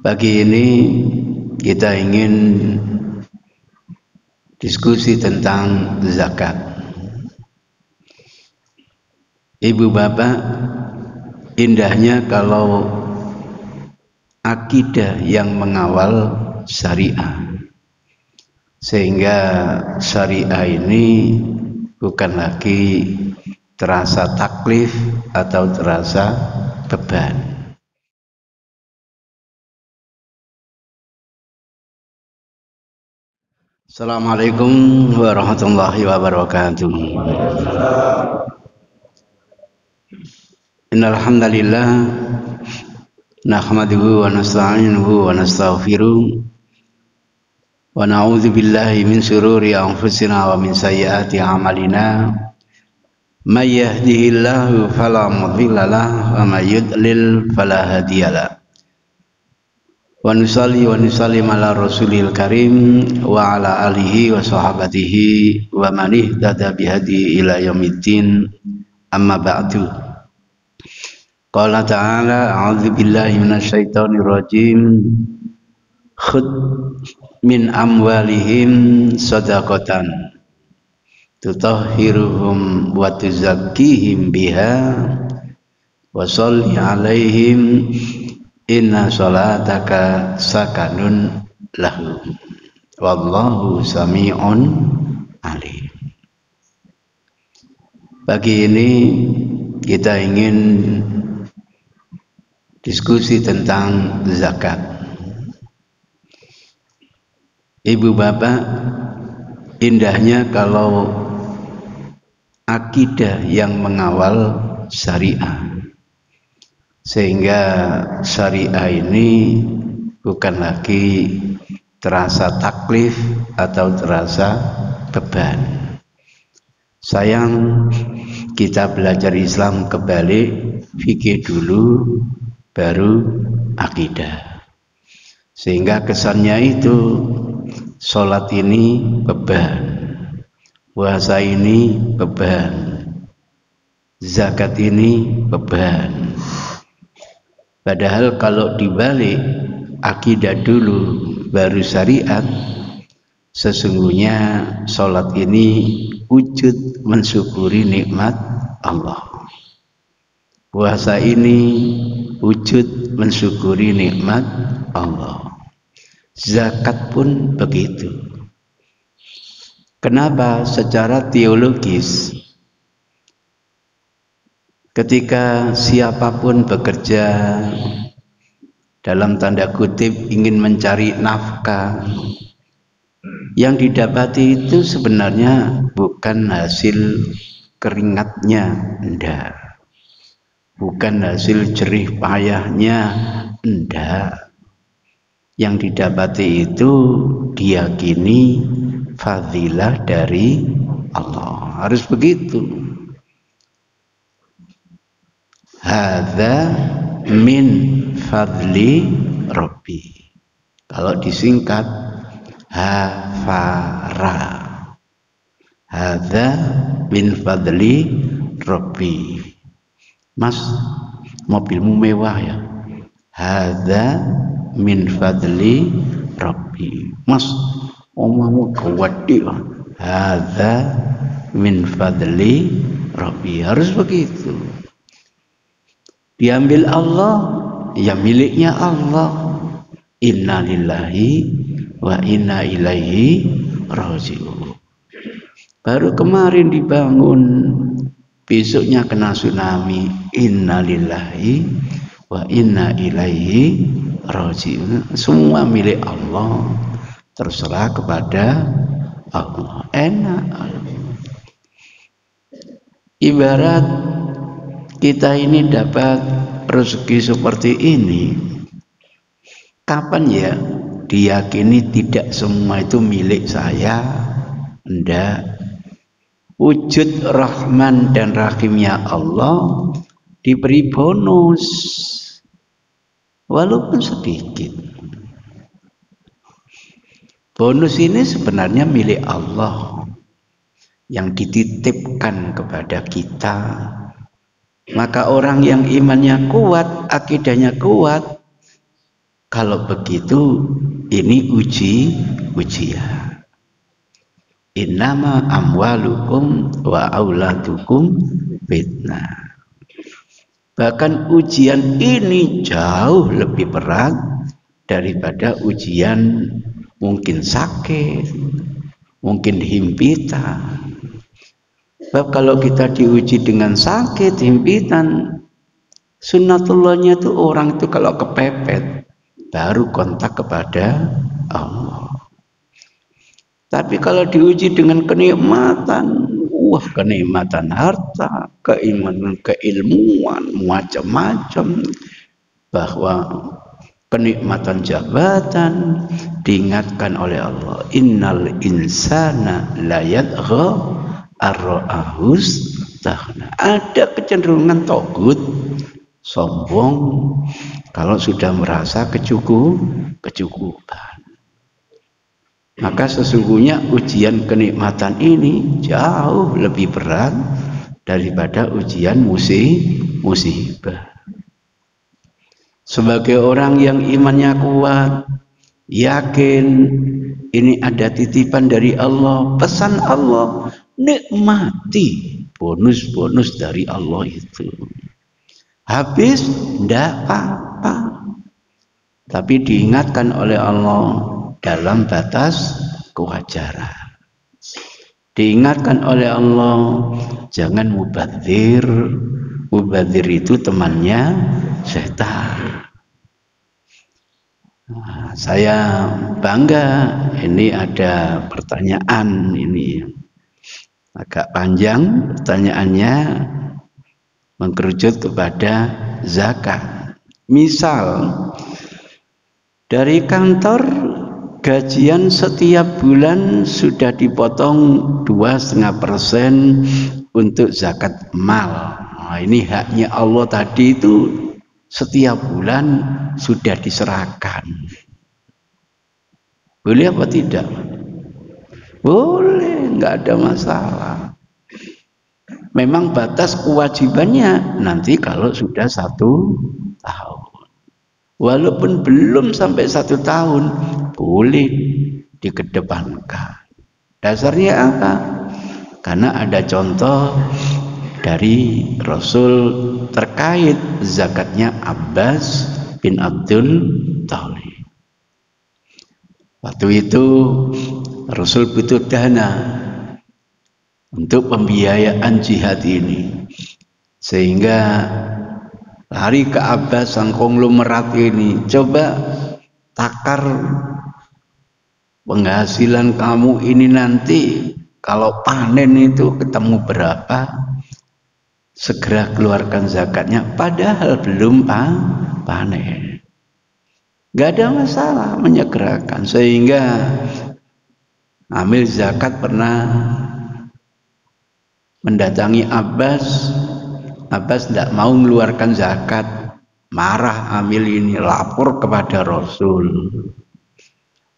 Pagi ini kita ingin diskusi tentang zakat. Ibu bapak, indahnya kalau akidah yang mengawal syariah, sehingga syariah ini bukan lagi terasa taklif atau terasa beban. Assalamualaikum warahmatullahi wabarakatuh. Innal hamdalillah nahmaduhu wa nasta'inuhu wa nastaghfiruh wa na'udzu billahi min shururi anfusina wa min sayyiati a'malina. May yahdihillahu fala mudilla lahu wa may yudlil fala hadiyalah. Wa nusalli wa nusallim ala rasulil karim wa ala alihi wa sahabatihi wa man ihtada bihadi ila yaumiddin, amma ba'du. Qala ta'ala a'udzu billahi minasyaitonir rajim, khudh min amwalihim shadaqatan tutahhiruhum wa tuzakkihim biha wa sholli alaihim inna sholataka sakanun lahu wallahu sami'un alim. Pagi ini kita ingin diskusi tentang zakat. Ibu bapak, indahnya kalau akidah yang mengawal syariah, sehingga syariah ini bukan lagi terasa taklif atau terasa beban. Sayang kita belajar Islam kebalik, fikih dulu baru akidah, sehingga kesannya itu sholat ini beban, puasa ini beban, zakat ini beban. Padahal kalau dibalik, akidah dulu baru syariat, sesungguhnya sholat ini wujud mensyukuri nikmat Allah. Puasa ini wujud mensyukuri nikmat Allah. Zakat pun begitu. Kenapa? Secara teologis, ketika siapapun bekerja dalam tanda kutip ingin mencari nafkah, yang didapati itu sebenarnya bukan hasil keringatnya, enggak. Bukan hasil jerih payahnya, enggak. Yang didapati itu diyakini fadilah dari Allah. Harus begitu. Hadza min fadli Rabbi. Kalau disingkat hafara. Hadza min fadli Rabbi. Mas, mobilmu mewah ya. Hadza min fadli Rabbi. Mas, omahmu gede. Hadza min fadli Rabbi. Harus begitu. Diambil Allah, ya miliknya Allah. Inna lillahi wa inna ilaihi raji'un. Baru kemarin dibangun, besoknya kena tsunami. Inna lillahi wa inna ilaihi raji'un. Semua milik Allah, terserah kepada Allah. Enak. Ibarat kita ini dapat rezeki seperti ini, kapan ya diyakini tidak semua itu milik saya? Enggak. Wujud Rahman dan Rahimnya Allah diberi bonus, walaupun sedikit. Bonus ini sebenarnya milik Allah yang dititipkan kepada kita. Maka orang yang imannya kuat, akidahnya kuat, Kalau begitu ini ujian. Innama amwalukum wa auladukum fitnah. Bahkan ujian ini jauh lebih berat daripada ujian mungkin sakit, mungkin himpitan. Sebab kalau kita diuji dengan sakit, himpitan, sunnatullahnya itu orang itu kalau kepepet baru kontak kepada Allah. Tapi kalau diuji dengan kenikmatan, wah kenikmatan harta, keimanan, keilmuan, macam-macam, bahwa kenikmatan jabatan diingatkan oleh Allah, innal insana la yadgha ar-ra'ahus tahna. Ada kecenderungan togut, sombong kalau sudah merasa kecukupan. Maka sesungguhnya ujian kenikmatan ini jauh lebih berat daripada ujian musibah. Sebagai orang yang imannya kuat, yakin ini ada titipan dari Allah, pesan Allah, nikmati bonus-bonus dari Allah itu. Habis ndak apa-apa, tapi diingatkan oleh Allah dalam batas kewajaran. Diingatkan oleh Allah, jangan mubadzir. Mubadzir itu temannya setan. Nah, saya bangga, ini ada pertanyaan ini agak panjang pertanyaannya, mengkerucut kepada zakat. Misal dari kantor gajian setiap bulan sudah dipotong 2,5% untuk zakat mal. Nah, ini haknya Allah tadi itu setiap bulan sudah diserahkan. Boleh apa tidak? Boleh, nggak ada masalah. Memang batas kewajibannya nanti kalau sudah 1 tahun. Walaupun belum sampai 1 tahun, boleh dikedepankan. Dasarnya apa? Karena ada contoh dari Rasul terkait zakatnya Abbas bin Abdul Thalib. Waktu itu Rasul butuh dana untuk pembiayaan jihad ini, sehingga lari ke Abbas sang konglomerat ini, coba takar penghasilan kamu ini nanti kalau panen itu ketemu berapa, segera keluarkan zakatnya, padahal belum panen. Gak ada masalah menyegerakan. Sehingga amil zakat pernah mendatangi Abbas. Abbas tidak mau mengeluarkan zakat, marah amil ini, lapor kepada Rasul.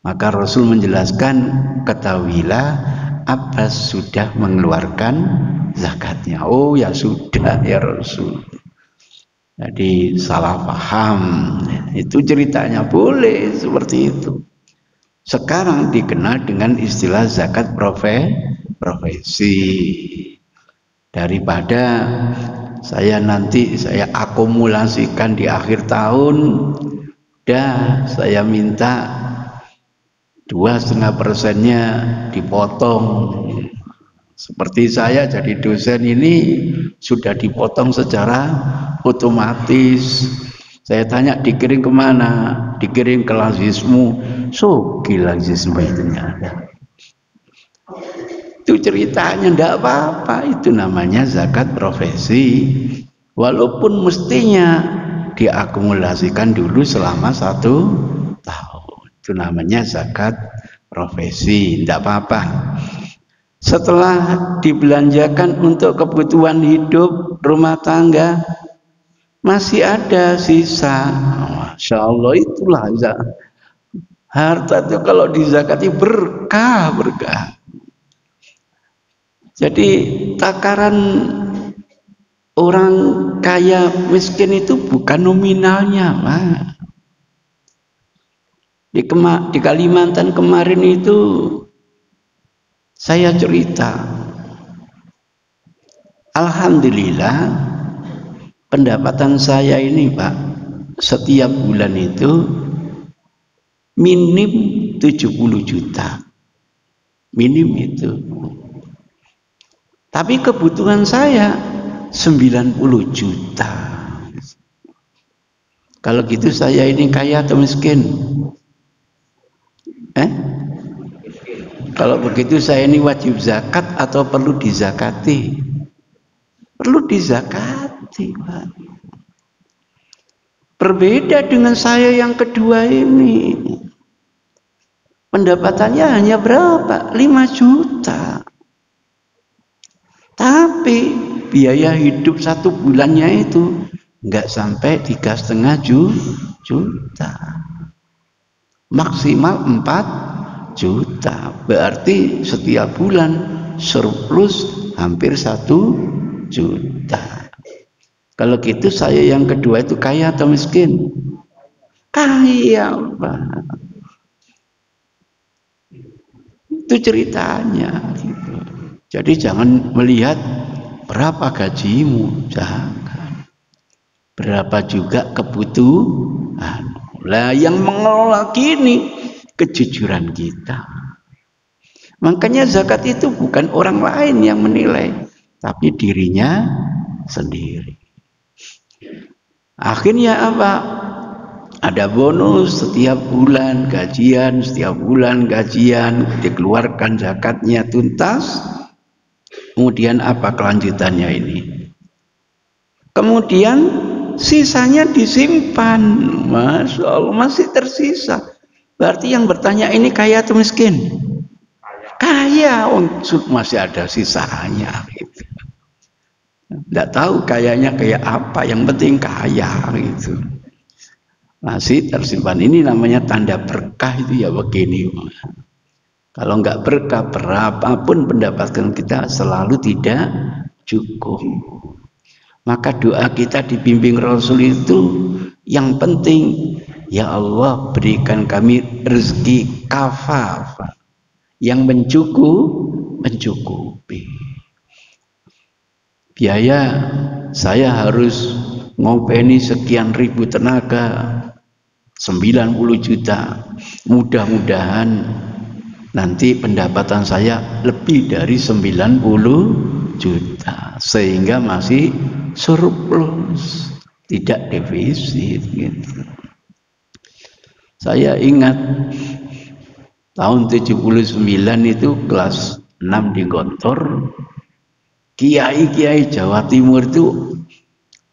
Maka Rasul menjelaskan, ketahuilah Abbas sudah mengeluarkan zakatnya. Oh ya sudah ya Rasul. Jadi salah paham. Itu ceritanya, boleh seperti itu. Sekarang dikenal dengan istilah zakat profesi. Daripada saya nanti saya akumulasikan di akhir tahun, saya minta 2,5%-nya dipotong. Seperti saya jadi dosen ini sudah dipotong secara otomatis. Saya tanya, dikirim kemana? Dikirim ke lazismu. Lazismu itu ada. Itu ceritanya, tidak apa-apa. Itu namanya zakat profesi. Walaupun mestinya diakumulasikan dulu selama 1 tahun. Itu namanya zakat profesi. Tidak apa-apa. Setelah dibelanjakan untuk kebutuhan hidup rumah tangga, masih ada sisa. Masya Allah, itulah harta itu kalau dizakati berkah. Jadi takaran orang kaya miskin itu bukan nominalnya, Pak. Di Kalimantan kemarin itu saya cerita, alhamdulillah pendapatan saya ini Pak, setiap bulan itu minim 70 juta. Minim itu. Tapi kebutuhan saya 90 juta. Kalau gitu saya ini kaya atau miskin? Kalau begitu saya ini wajib zakat atau perlu dizakati? Perlu dizakati, Pak. Berbeda dengan saya yang kedua ini. Pendapatannya hanya berapa? 5 juta. Tapi biaya hidup 1 bulannya itu enggak sampai 3,5 juta. Maksimal 4 juta. Berarti setiap bulan surplus hampir 1 juta. Kalau gitu saya yang kedua itu kaya atau miskin? Kaya, Pak. Itu ceritanya gitu. Jadi jangan melihat berapa gajimu, jangan. Berapa juga kebutuhan. Lah yang mengelola gini kejujuran kita. Makanya zakat itu bukan orang lain yang menilai, tapi dirinya sendiri. Akhirnya apa? Ada bonus setiap bulan gajian, setiap bulan gajian, dikeluarkan zakatnya tuntas. Kemudian apa kelanjutannya ini? Kemudian sisanya disimpan. Masya Allah, masih tersisa. Berarti yang bertanya ini kaya atau miskin? Kaya, masih ada sisanya. Gitu. Tidak tahu kayanya kayak apa, yang penting kaya gitu. Masih tersimpan. Ini namanya tanda berkah itu ya begini. Kalau enggak berkah berapapun pendapatan kita selalu tidak cukup. Maka doa kita dibimbing Rasul itu yang penting, ya Allah berikan kami rezeki kafaf yang mencukupi. Biaya saya harus ngopeni sekian ribu tenaga 90 juta. Mudah-mudahan nanti pendapatan saya lebih dari 90 juta sehingga masih surplus, tidak defisit gitu. Saya ingat tahun 79 itu kelas 6 di Gontor, kiai-kiai Jawa Timur itu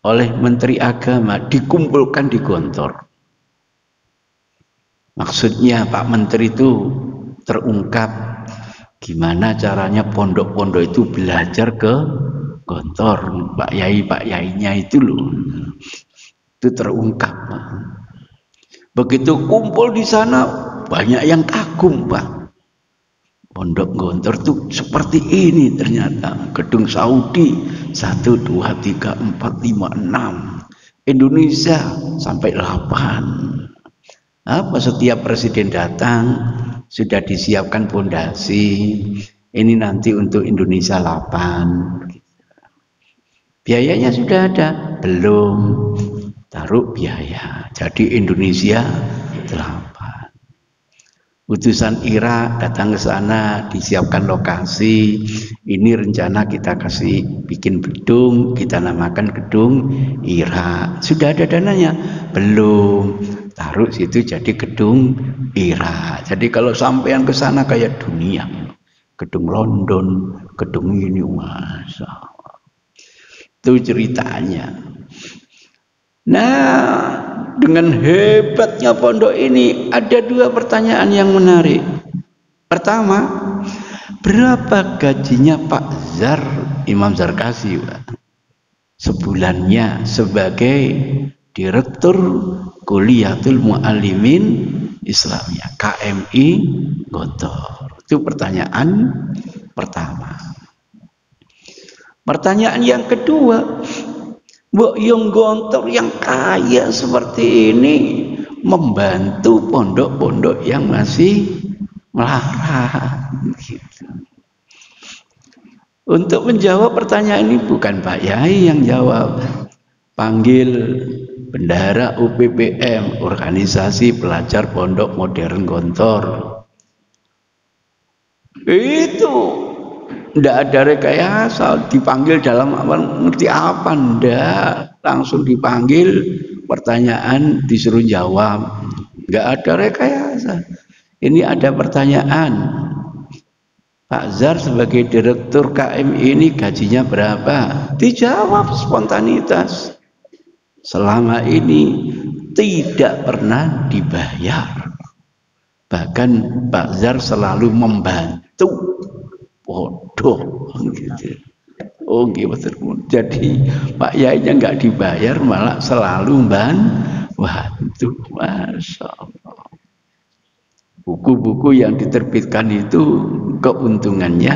oleh Menteri Agama dikumpulkan di Gontor. Maksudnya Pak Menteri itu terungkap gimana caranya pondok-pondok itu belajar ke Gontor. Pak Yainya itu loh, itu terungkap. Begitu kumpul di sana banyak yang kagum, Pak. Pondok Gontor itu seperti ini ternyata. Gedung Saudi 1, 2, 3, 4, 5, 6. Indonesia sampai 8. Apa setiap presiden datang sudah disiapkan fondasi. Ini nanti untuk Indonesia 8. Biayanya sudah ada? Belum. Taruh biaya. Jadi Indonesia 8. Utusan Irak datang ke sana, disiapkan lokasi. Ini rencana kita kasih bikin gedung, kita namakan gedung Irak. Sudah ada dananya? Belum. Taruh situ jadi gedung Irak. Jadi kalau sampean ke sana kayak dunia. Gedung London, gedung ini, Masya Allah. Itu ceritanya. Nah, dengan hebatnya pondok ini ada 2 pertanyaan yang menarik. Pertama, berapa gajinya Pak Zar, Imam Zarkasi, Pak? Sebulannya sebagai Direktur Kuliatul Muallimin Islamiyah KMI Gontor. Itu pertanyaan pertama. Pertanyaan yang kedua, Mbok Yung Gontor yang kaya seperti ini, membantu pondok-pondok yang masih melarat gitu. Untuk menjawab pertanyaan ini bukan Pak Yai yang jawab, panggil bendahara UPPM, Organisasi Pelajar Pondok Modern Gontor. Itu ndak ada rekayasa, dipanggil dalam apa, ngerti apa ndak, langsung dipanggil, pertanyaan disuruh jawab, nggak ada rekayasa. Ini ada pertanyaan, Pak Zar sebagai direktur KM ini gajinya berapa? Dijawab spontanitas, selama ini tidak pernah dibayar, bahkan Pak Zar selalu membantu. Bodoh gitu. Oh gitu. Jadi Pak Yainya nggak dibayar malah selalu bantu. Masya Allah. Buku-buku yang diterbitkan itu keuntungannya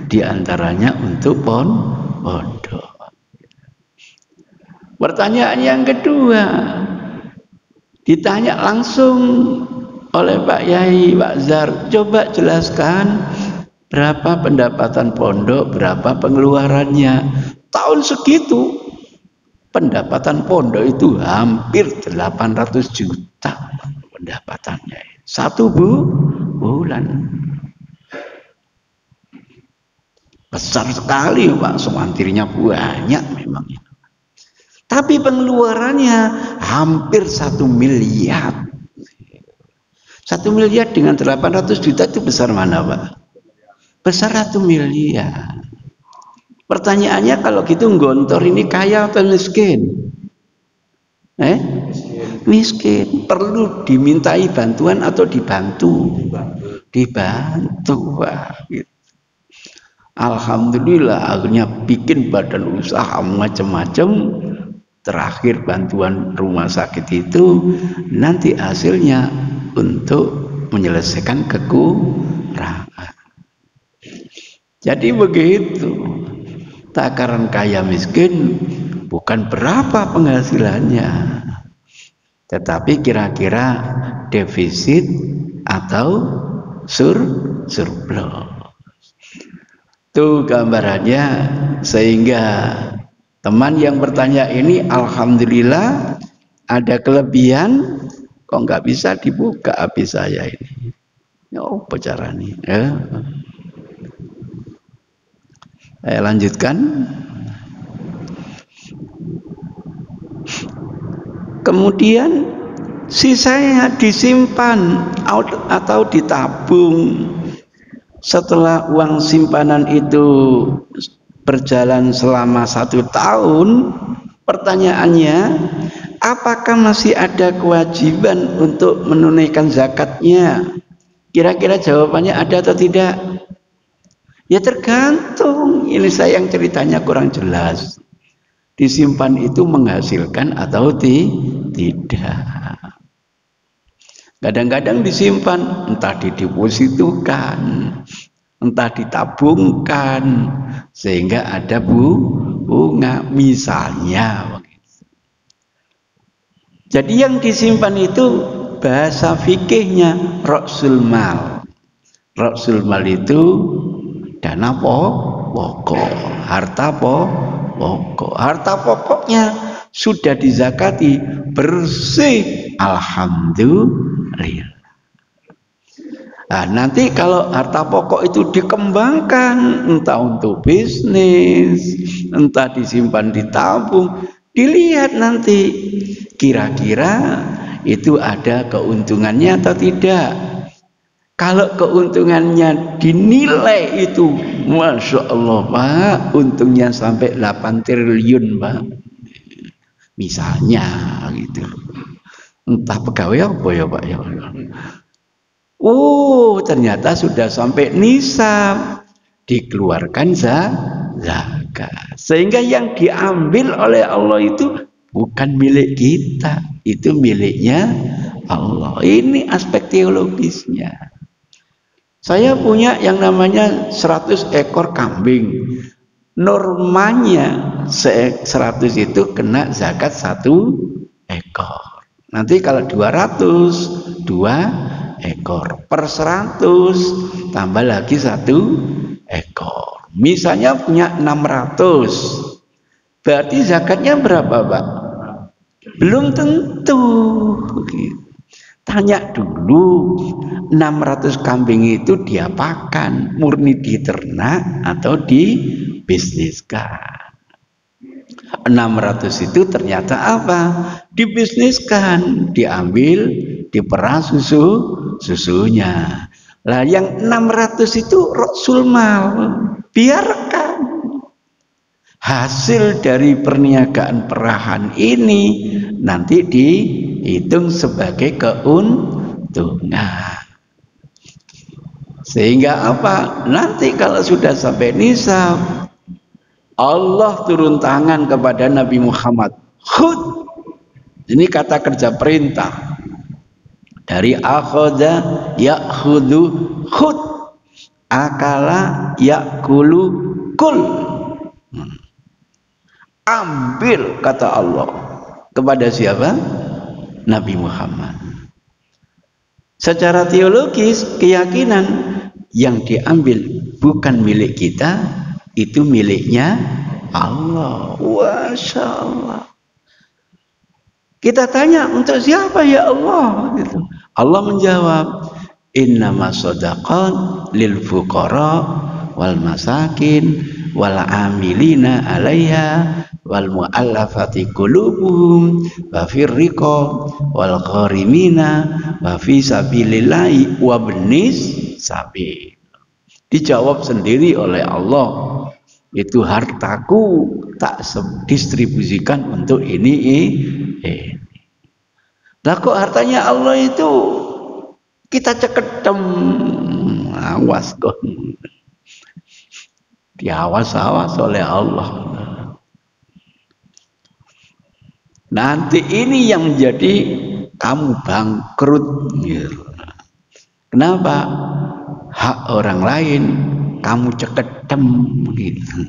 diantaranya untuk pondok. Pertanyaan yang kedua ditanya langsung oleh Pak Yai, Pak Zar, coba jelaskan berapa pendapatan pondok, berapa pengeluarannya. Tahun segitu pendapatan pondok itu hampir 800 juta pendapatannya. Satu bulan. Besar sekali Pak, semantirnya banyak memang. Tapi pengeluarannya hampir 1 miliar. 1 miliar dengan 800 juta itu besar mana Pak? Besar 1 miliar. Pertanyaannya kalau gitu Gontor ini kaya atau miskin? Miskin. Perlu dimintai bantuan atau dibantu? Dibantu. Wah, gitu. Alhamdulillah akhirnya bikin badan usaha macam-macam. Terakhir bantuan rumah sakit itu nanti hasilnya untuk menyelesaikan kekurangan. Jadi begitu, takaran kaya miskin bukan berapa penghasilannya, tetapi kira-kira defisit atau surplus. Itu gambarannya, sehingga teman yang bertanya ini alhamdulillah ada kelebihan, kok nggak bisa dibuka HP saya ini. Ya apa caranya? Saya lanjutkan. Kemudian sisanya disimpan atau ditabung. Setelah uang simpanan itu berjalan selama 1 tahun, pertanyaannya, apakah masih ada kewajiban untuk menunaikan zakatnya? Kira-kira jawabannya ada atau tidak? Ya tergantung. Ini saya yang ceritanya kurang jelas. Disimpan itu menghasilkan atau tidak. Kadang-kadang disimpan, entah didepositukan, entah ditabungkan, sehingga ada bunga misalnya. Jadi yang disimpan itu bahasa fikihnya ra'sul mal. Ra'sul mal itu dana pokok, harta pokok. Harta pokoknya sudah dizakati bersih, alhamdulillah. Nah, nanti kalau harta pokok itu dikembangkan, entah untuk bisnis, entah disimpan ditabung, dilihat nanti kira-kira itu ada keuntungannya atau tidak. Kalau keuntungannya dinilai itu, Masya Allah Pak, untungnya sampai 8 triliun Pak, misalnya gitu. Entah pegawai apa ya Pak ya. Oh ternyata sudah sampai nisab, dikeluarkan zakat. Sehingga yang diambil oleh Allah itu bukan milik kita, itu miliknya Allah. Ini aspek teologisnya. Saya punya yang namanya 100 ekor kambing. Normanya 100 itu kena zakat 1 ekor. Nanti kalau 200, 2 ekor. Per 100 tambah lagi 1 ekor. Misalnya punya 600. Berarti zakatnya berapa, Pak? Belum tentu. Tanya dulu, 600 kambing itu diapakan? Murni diternak atau dibisniskan? 600 itu ternyata apa? Dibisniskan, diambil, diperas susunya. Lah yang 600 itu rasul mal, biarkan. Hasil dari perniagaan perahan ini nanti dihitung sebagai keuntungan. Sehingga apa? Nanti kalau sudah sampai nisab, Allah turun tangan kepada Nabi Muhammad. Khud. Ini kata kerja perintah. Dari akhadha ya'khudhu khud. Akala ya'kulu kul. Ambil, kata Allah. Kepada siapa? Nabi Muhammad. Secara teologis, keyakinan yang diambil bukan milik kita, itu miliknya Allah. Masya Allah. Kita tanya, untuk siapa ya Allah? Gitu. Allah menjawab, innama shadaqat lil fuqara wal masakin wal amilina 'alaiha wal mu'allafati qulubuhum wa fir riqab wal gharimina wa fi sabilillahi wa ibnis sabil. Dijawab sendiri oleh Allah, itu hartaku tak distribusikan untuk ini. Lah kok hartanya Allah itu kita ceketem, awas kok, diawas-awas oleh Allah. Nanti ini yang menjadi kamu bangkrut. Kenapa? Hak orang lain kamu ceketem gitu.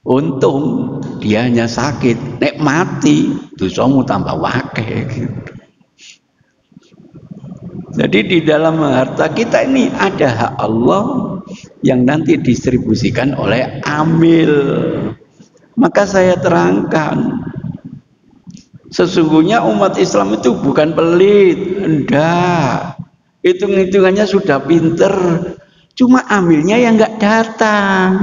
Untung dia hanya sakit, nek mati dosamu tambah wakeh gitu. Jadi di dalam harta kita ini ada hak Allah yang nanti distribusikan oleh amil. Maka saya terangkan, sesungguhnya umat Islam itu bukan pelit, enggak. Hitung-hitungannya sudah pinter, cuma amilnya yang enggak datang.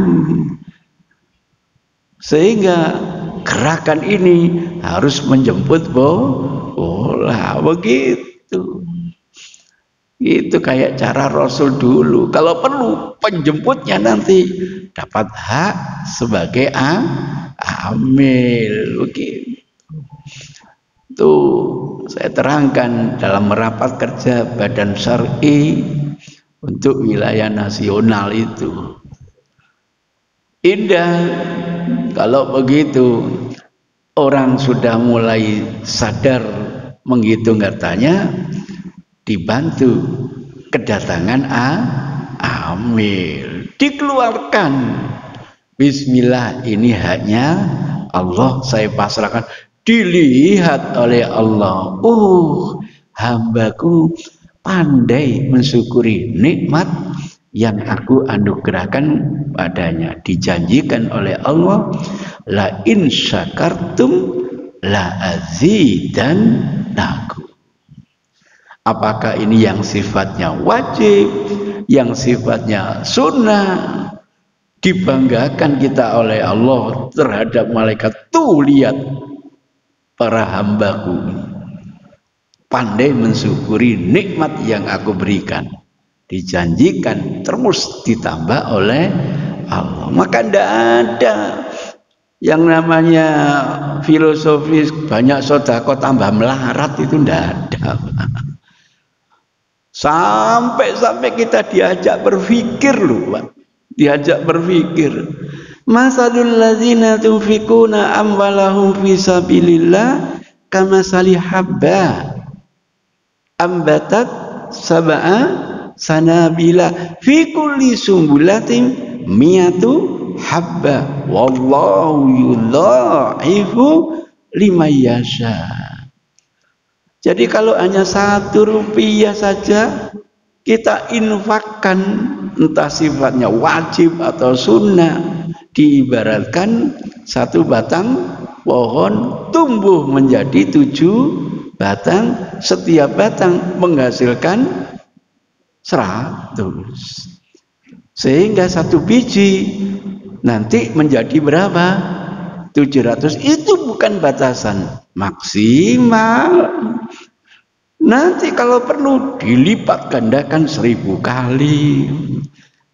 Sehingga gerakan ini harus menjemput bola, begitu. Itu kayak cara Rasul dulu. Kalau perlu penjemputnya nanti dapat hak sebagai amil, begitu. Tuh saya terangkan dalam merapat kerja Badan Syar'i untuk wilayah nasional itu. Indah kalau begitu, orang sudah mulai sadar menghitung hartanya, dibantu kedatangan amil, dikeluarkan. Bismillah, ini haknya Allah, saya pasrahkan. Dilihat oleh Allah, hambaku pandai mensyukuri nikmat yang aku anugerahkan padanya. Dijanjikan oleh Allah, la in syakartum la azidannakum. Apakah ini yang sifatnya wajib, yang sifatnya sunnah, dibanggakan kita oleh Allah terhadap malaikat. Tuh lihat para hambaku pandai mensyukuri nikmat yang aku berikan. Dijanjikan terus ditambah oleh Allah. Maka tidak ada yang namanya filosofis banyak sedekah tambah melarat, itu tidak ada. Sampai kita diajak berpikir loh, Pak. Diajak berpikir. Masalul ladzina tunfikuna amwalahum fi sabilillah kamasali habba ambatat sab'a sanabila fi kulli sumbulatin mi'atu habba wallahu yudha'ifu liman yasha. Jadi kalau hanya 1 rupiah saja kita infakkan, entah sifatnya wajib atau sunnah, diibaratkan 1 batang pohon tumbuh menjadi 7 batang, setiap batang menghasilkan 100, sehingga 1 biji nanti menjadi berapa? 700. Itu bukan batasan maksimal. Nanti kalau perlu dilipat gandakan 1000 kali.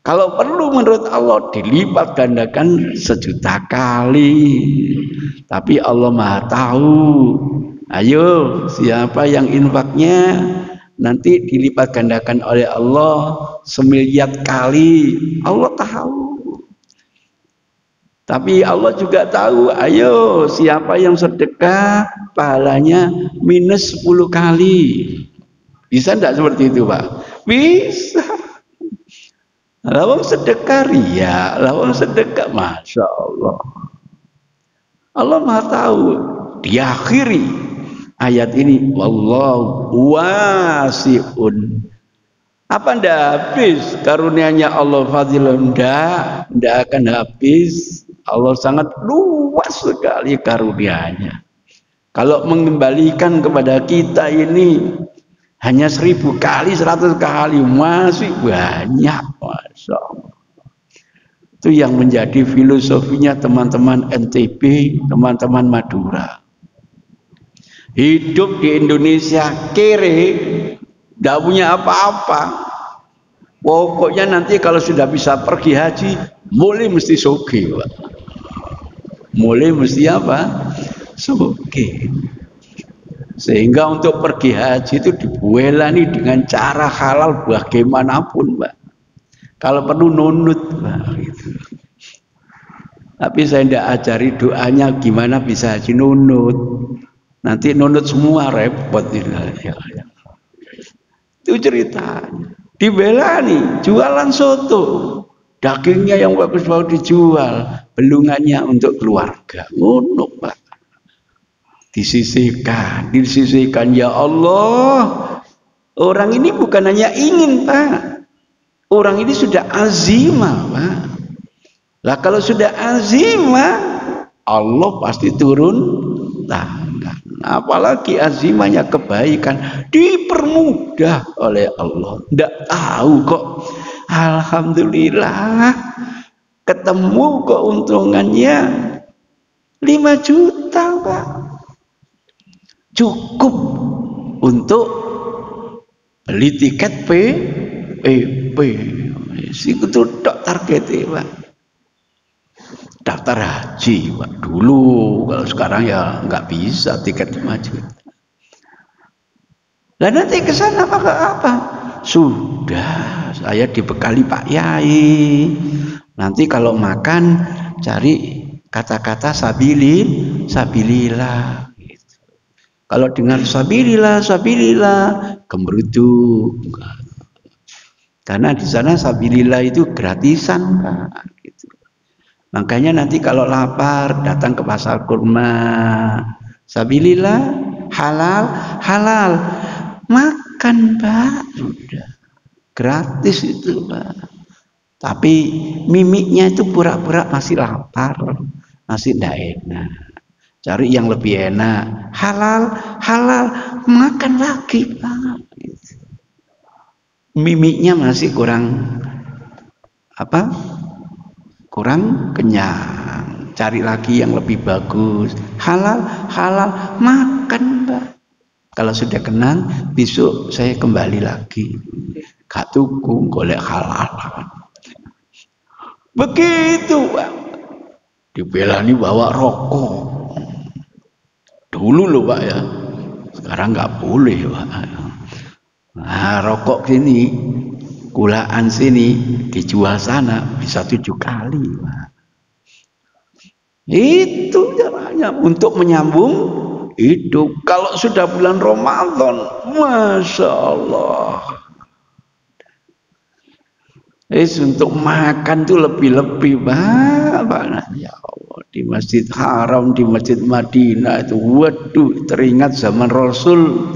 Kalau perlu menurut Allah dilipat gandakan 1.000.000 kali. Tapi Allah Maha tahu. Ayo, siapa yang infaknya nanti dilipat gandakan oleh Allah 1.000.000.000 kali. Allah tahu. Tapi Allah juga tahu, ayo siapa yang sedekah pahalanya minus 10 kali. Bisa enggak seperti itu, Pak? Bisa. Lawang sedekah ria, lawang sedekah, Masya Allah. Allah Maha tahu. Diakhiri ayat ini, wallahu wasi'un. Apa ndak habis karunia-Nya Allah, fadilun? Ndak akan habis. Allah sangat luas sekali karunia-Nya. Kalau mengembalikan kepada kita ini hanya 1000 kali, 100 kali masih banyak, Masya Allah. Itu yang menjadi filosofinya teman-teman NTB, teman-teman Madura. Hidup di Indonesia kere, tidak punya apa-apa. Pokoknya nanti kalau sudah bisa pergi haji, mulai mesti soge, Pak. Mulai mesti apa? Soge. Sehingga untuk pergi haji itu dibuelani dengan cara halal bagaimanapun, Pak. Kalau perlu nunut, Pak. Gitu. Tapi saya tidak ajari doanya gimana bisa haji nunut. Nanti nunut semua repot. Ya. Itu ceritanya. Dibelani, jualan soto, dagingnya yang bagus-bagus dijual, belungannya untuk keluarga. Nunuk, Pak. Disisihkan, ya Allah. Orang ini bukan hanya ingin, Pak. Orang ini sudah azimah, Pak. Lah kalau sudah azimah, Allah pasti turun tangan. Apalagi azimahnya kebaikan dipermudah oleh Allah. Tidak tahu kok. Alhamdulillah ketemu keuntungannya 5 juta, Pak. Cukup untuk beli tiket PPP. Itu tok targetnya, Pak. Daftar haji, Pak. Dulu, kalau sekarang ya nggak bisa tiket 5 juta. Dan nanti ke sana pakai apa? Sudah, saya dibekali Pak Yai. Nanti kalau makan cari kata-kata sabilillah. Gitu. Kalau dengar sabilillah, gemeruduk. Karena di sana sabilillah itu gratisan, Pak. Gitu. Makanya nanti kalau lapar datang ke pasar kurma, sabilillah, halal, makan, Pak. Sudah gratis itu, Pak. Tapi mimiknya itu pura-pura masih lapar, masih tidak enak. Cari yang lebih enak, halal, makan lagi, Pak. Mimiknya masih kurang kurang kenyang, cari lagi yang lebih bagus, halal, makan, Pak. Kalau sudah kenyang, besok saya kembali lagi, gak tuku, golek halal. Begitu, Pak. Dibelani bawa rokok. Dulu loh, Pak, ya. Sekarang nggak boleh, Pak. Nah, rokok sini, kulaan sini dijual sana bisa 7 kali, Pak. Itu caranya untuk menyambung hidup. Kalau sudah bulan Ramadan, Masya Allah. Untuk makan tuh lebih-lebih, Pak. Ya Allah, di Masjid Haram, di Masjid Madinah itu, waduh, teringat zaman Rasul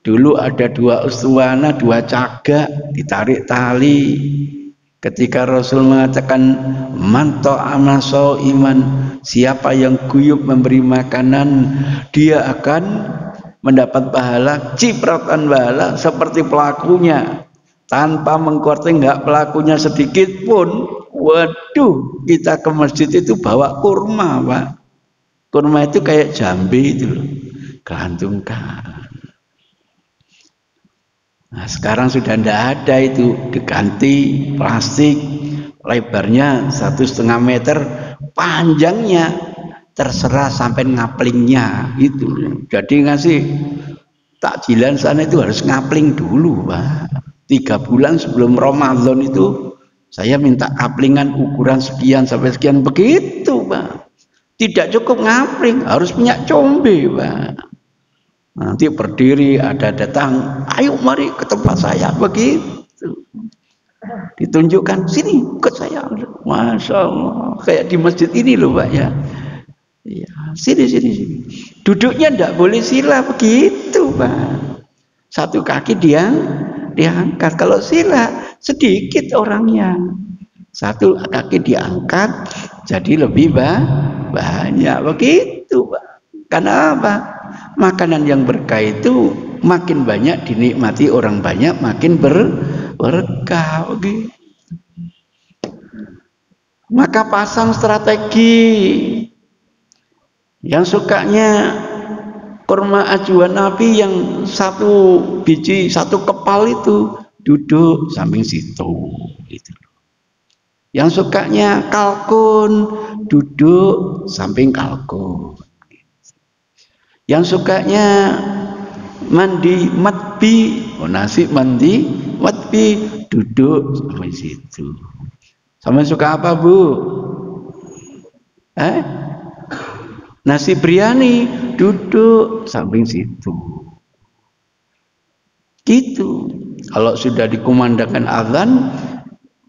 Dulu ada dua ustuwana, dua cagak, ditarik tali. Ketika Rasul mengatakan manto amaso iman, siapa yang guyub memberi makanan, dia akan mendapat pahala, cipratan pahala seperti pelakunya, tanpa mengkorting enggak pelakunya sedikit pun. Waduh, kita ke masjid itu bawa kurma, Pak. Kurma itu kayak jambe itu loh, gantungkan. Nah, sekarang sudah tidak ada itu, diganti plastik, lebarnya 1,5 meter, panjangnya terserah sampai ngaplingnya itu. Jadi ngasih takjilan sana itu harus ngapling dulu, Pak. 3 bulan sebelum Ramadan itu saya minta kaplingan ukuran sekian sampai sekian, begitu, Pak. Tidak cukup ngapling, harus punya combe, Pak. Nanti berdiri, ada datang, ayo mari ke tempat saya, begitu. Ditunjukkan, sini ikut saya. Masya Allah, kayak di masjid ini loh, Pak, ya. Ya, sini. Duduknya tidak boleh sila, begitu, Pak. Satu kaki dia diangkat. Kalau sila sedikit orangnya, satu kaki diangkat, jadi lebih banyak, begitu, Pak. Karena apa? Makanan yang berkah itu makin banyak dinikmati orang banyak, makin berkah. Okay. Maka pasang strategi. Yang sukanya kurma ajuan Nabi yang 1 biji 1 kepal itu duduk samping situ. Gitu. Yang sukanya kalkun duduk samping kalkun. Yang sukanya mandi matbi, nasi mandi matbi, duduk sampai situ. Sama suka apa, Bu? Nasi biryani, duduk samping situ. Gitu. Kalau sudah dikumandangkan azan,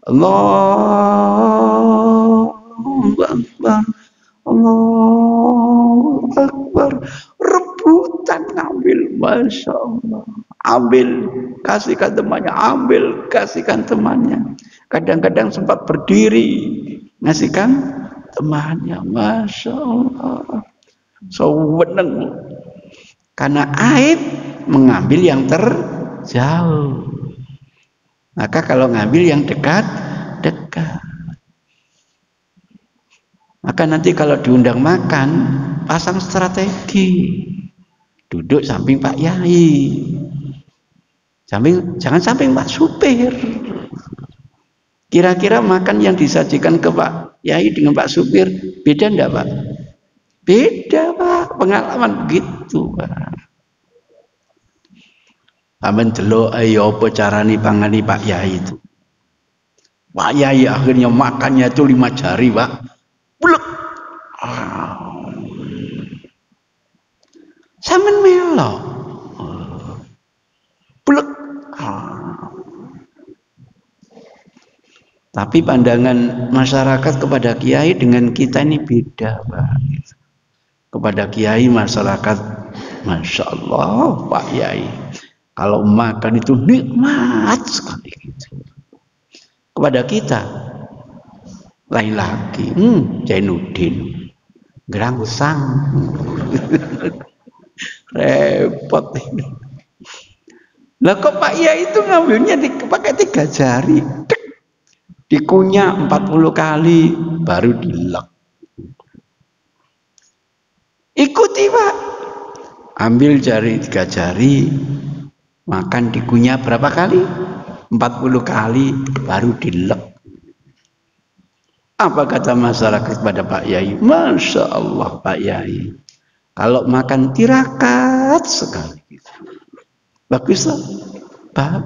Allahu Akbar, Allahu Akbar, rebutan ngambil, Masya Allah. Ambil, kasihkan temannya, ambil, kasihkan temannya. Kadang-kadang sempat berdiri, ngasihkan temannya, Masya Allah. Sewenang. Karena aib mengambil yang terjauh. Maka kalau ngambil yang dekat. Maka nanti kalau diundang makan, pasang strategi. Duduk samping Pak Yai. Jangan samping Pak Supir. Kira-kira makan yang disajikan ke Pak Yai dengan Pak Supir beda enggak, Pak? Beda, Pak. Pengalaman begitu, Pak. Aman delok ayo apa carane pangani Pak Yai itu. Pak Yai akhirnya makannya itu 5 jari, Pak. Blek. Samen melo. Blek. Tapi pandangan masyarakat kepada kiai dengan kita ini beda, Pak. Kepada kiai masyarakat, Masya Allah, Pak Yai. Kalau makan itu nikmat sekali gitu. Kepada kita lain lagi, Jainuddin gerangsang. Repot ini. Lah kok Pak Yai itu ngambilnya pakai 3 jari, dikunyah 40 kali baru dilek. Ikuti, Pak. Ambil 3 jari, makan dikunyah berapa kali? 40 kali baru dilek. Apa kata masyarakat pada Pak Yai? Masya Allah, Pak Yai. Kalau makan tirakat sekali. Baguslah. Bagus.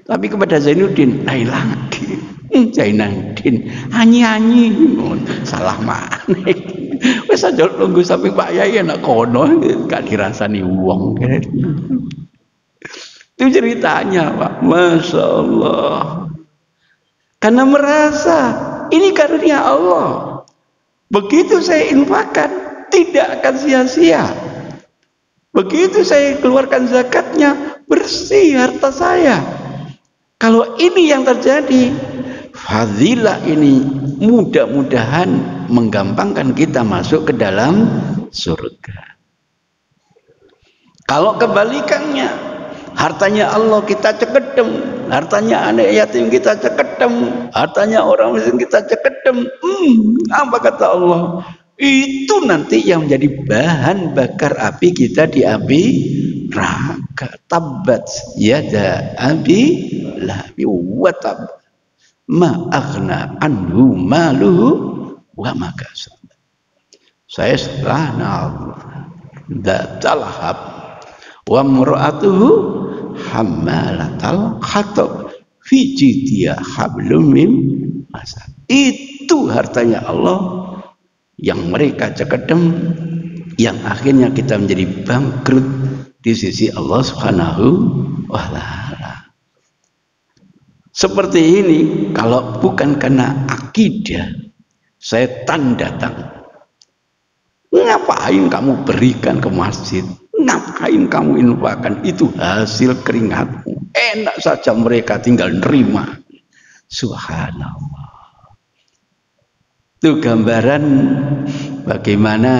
Tapi kepada Zainuddin, lain lagi. Zainuddin, anyi-anyi. Salah mana. Wes aja nunggu sampai Pak Yai enak kono, gak dirasani wong. Itu ceritanya, Pak. Masya Allah. Karena merasa ini karunia Allah. Begitu saya infakkan, tidak akan sia-sia. Begitu saya keluarkan zakatnya, bersih harta saya. Kalau ini yang terjadi, fadilah ini mudah-mudahan menggampangkan kita masuk ke dalam surga. Kalau kebalikannya, hartanya Allah kita cekedem, hartanya anak yatim kita cekedem, hartanya orang miskin kita cekedem, apa kata Allah? Itu nanti yang menjadi bahan bakar api kita di api neraka. Tabbat yada abi lahabi wa tab ma aghna anhu maluhu wa ma kasab. Saya setelah dalahab wa mur'atuhu hammalatal hatab fi jidiyah hablum min masad. Itu hartanya Allah yang mereka cekedem, yang akhirnya kita menjadi bangkrut di sisi Allah Subhanahu wa Ta'ala. Seperti ini, kalau bukan karena akidah, setan datang. Ngapain kamu berikan ke masjid? Ngapain kamu infakkan? Itu hasil keringatmu. Enak saja mereka tinggal nerima. Subhanallah. Itu gambaran bagaimana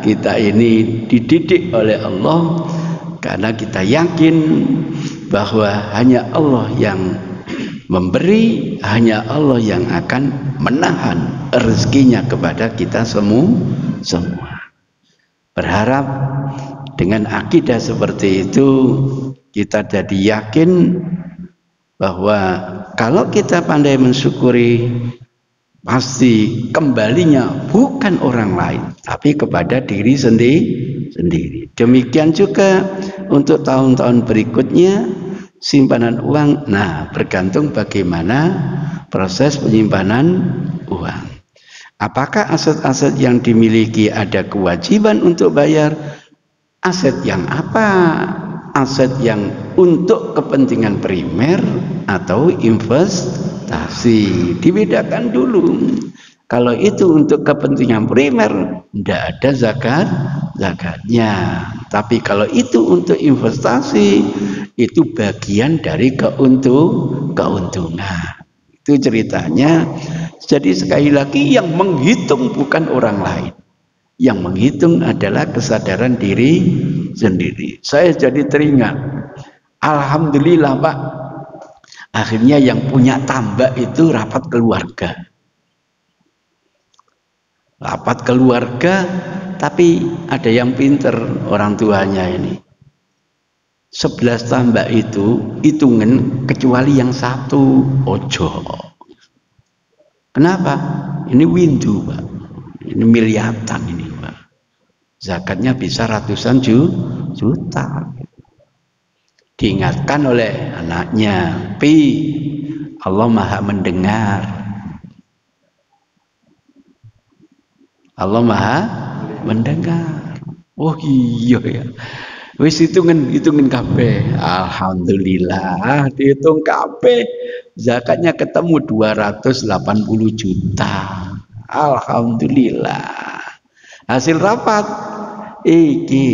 kita ini dididik oleh Allah, karena kita yakin bahwa hanya Allah yang memberi, hanya Allah yang akan menahan rezekinya kepada kita semua. Berharap dengan akidah seperti itu kita jadi yakin bahwa kalau kita pandai mensyukuri, pasti kembalinya bukan orang lain tapi kepada diri sendiri. Demikian juga untuk tahun-tahun berikutnya simpanan uang, bergantung bagaimana proses penyimpanan uang. Apakah aset-aset yang dimiliki ada kewajiban untuk bayar? Aset yang apa? Aset yang untuk kepentingan primer atau investasi. Dibedakan dulu. Kalau itu untuk kepentingan primer, tidak ada zakatnya. Tapi kalau itu untuk investasi, itu bagian dari keuntungan. Itu ceritanya. Jadi sekali lagi yang menghitung bukan orang lain. Yang menghitung adalah kesadaran diri sendiri. Saya jadi teringat, alhamdulillah Pak, akhirnya yang punya tambak itu rapat keluarga, tapi ada yang pinter orang tuanya ini. 11 tambak itu hitungan kecuali yang satu, ojo. Kenapa? Ini windu Pak, ini miliatan ini Pak. Zakatnya bisa ratusan juta. Diingatkan oleh anaknya, Pi, Allah Maha mendengar. Allah Maha mendengar. Oh iya ya. Wis hitungin kabeh. Alhamdulillah dihitung kabeh. Zakatnya ketemu 280 juta. Alhamdulillah. Hasil rapat iki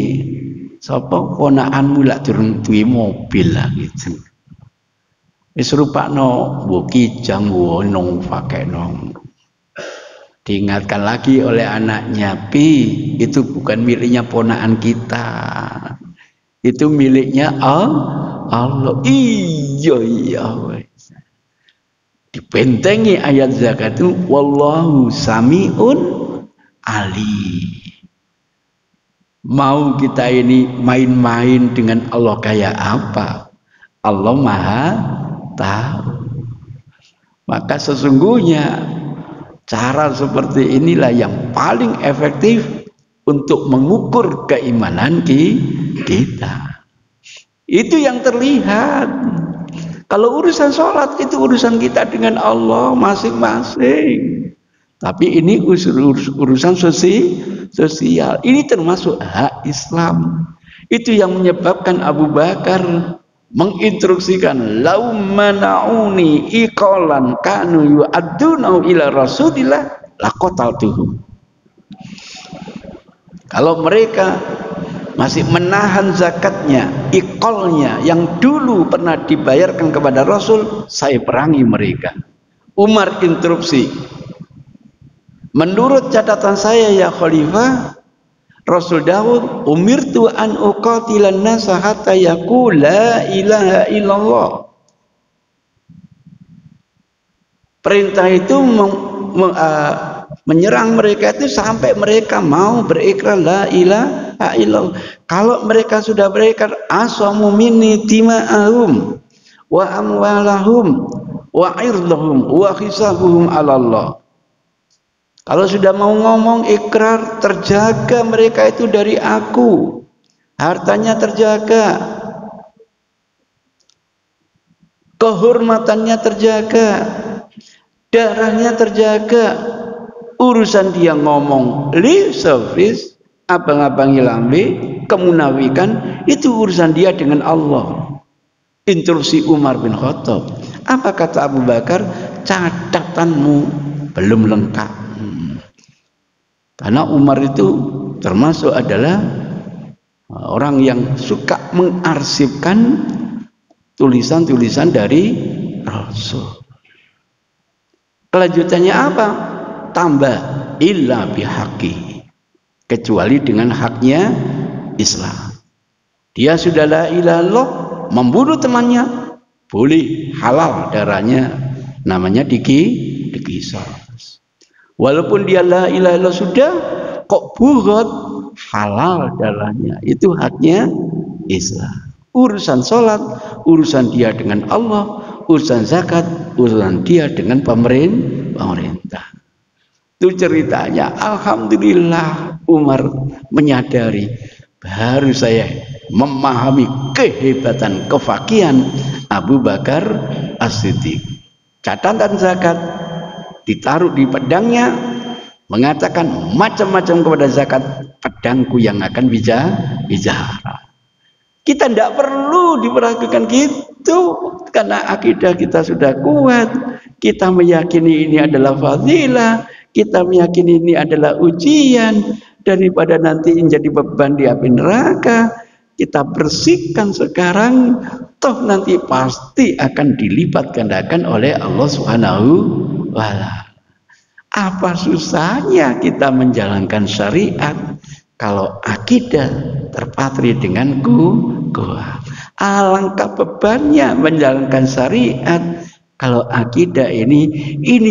sapa ponakanmu lak durung duwe mobil lah gitu. Wis rupakno mbok kijang wono pakeno. Diingatkan lagi oleh anaknya, Pi, itu bukan miliknya ponakan kita. Itu miliknya Allah. Iya. Dibentengi ayat zakat itu, wallahu sami'un alim. Mau kita ini main-main dengan Allah kayak apa? Allah Maha tahu. Maka sesungguhnya cara seperti inilah yang paling efektif untuk mengukur keimanan kita. Itu yang terlihat. Kalau urusan sholat itu urusan kita dengan Allah masing-masing. Tapi ini urusan sosial. Ini termasuk hak Islam. Itu yang menyebabkan Abu Bakar menginstruksikan lau mana'uni iqalan kanu yu'adduna ila Rasulillah laqataltuhum. Kalau mereka masih menahan zakatnya, iqolnya yang dulu pernah dibayarkan kepada Rasul, saya perangi mereka. Umar interupsi, menurut catatan saya ya Khalifah, Rasul Daud, umirtu an uqatilan nasa hatta yaqul la ilaha illallah. Perintah itu menyerang mereka itu sampai mereka mau berikrar la ilaha illallah. Kalau mereka sudah berikrar, asamu minni dima'ahum wa amwalahum wa irdahum wa hisabuhum 'ala Allah. Kalau sudah mau ngomong ikrar, terjaga mereka itu dari aku, hartanya terjaga, kehormatannya terjaga, darahnya terjaga. Urusan dia ngomong li service, abang-abang lambe, kemunafikan, itu urusan dia dengan Allah. Instruksi Umar bin Khattab. Apa kata Abu Bakar? Catatanmu belum lengkap. Karena Umar itu termasuk adalah orang yang suka mengarsipkan tulisan-tulisan dari Rasul. Kelanjutannya apa? Tambah illa bihaqi, kecuali dengan haknya Islam. Dia sudah la ilaha illallah, membunuh temannya boleh, halal darahnya, namanya dikisah. Walaupun dia la ilaha illallah sudah, kok bugot, halal darahnya, itu haknya Islam. Urusan sholat, urusan dia dengan Allah, urusan zakat, urusan dia dengan pemerintah. Itu ceritanya. Alhamdulillah Umar menyadari, baru saya memahami kehebatan kefakihan Abu Bakar As-Siddiq. Catatan zakat ditaruh di pedangnya, mengatakan macam-macam kepada zakat, pedangku yang akan bicara. Kita tidak perlu diperlakukan gitu, karena akidah kita sudah kuat. Kita meyakini ini adalah fadilah, kita meyakini ini adalah ujian, daripada nanti menjadi beban di api neraka. Kita bersihkan sekarang, toh nanti pasti akan dilipat gandakan oleh Allah Subhanahu wa ta'ala. Apa susahnya kita menjalankan syariat kalau akidah terpatri dengan kuat? Alangkah bebannya menjalankan syariat kalau akidah ini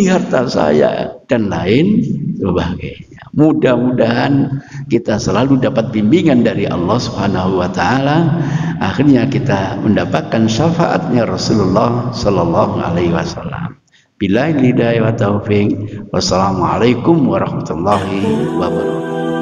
harta saya dan lain sebagainya. Mudah-mudahan kita selalu dapat bimbingan dari Allah Subhanahu wa ta'ala. Akhirnya kita mendapatkan syafaatnya Rasulullah sallallahu alaihi wasallam. Billahi hidayah wa taufik. Wassalamualaikum warahmatullahi wabarakatuh.